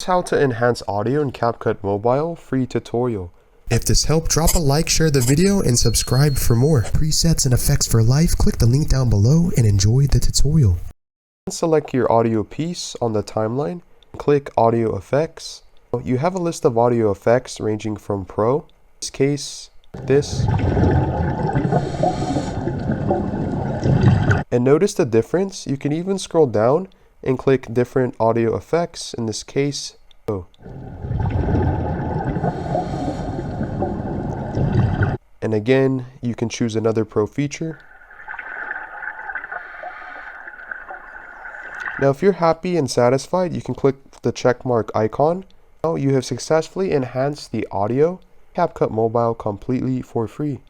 How to enhance audio in Capcut Mobile free tutorial. If this helped, drop a like, share the video, and subscribe for more. Presets and effects for life, click the link down below and enjoy the tutorial. Select your audio piece on the timeline. Click Audio Effects. You have a list of audio effects ranging from Pro, in this case, this. And notice the difference. You can even scroll down and click different audio effects, in this case, Pro. And again, you can choose another Pro feature. Now if you're happy and satisfied, you can click the checkmark icon. Now you have successfully enhanced the audio Capcut Mobile completely for free.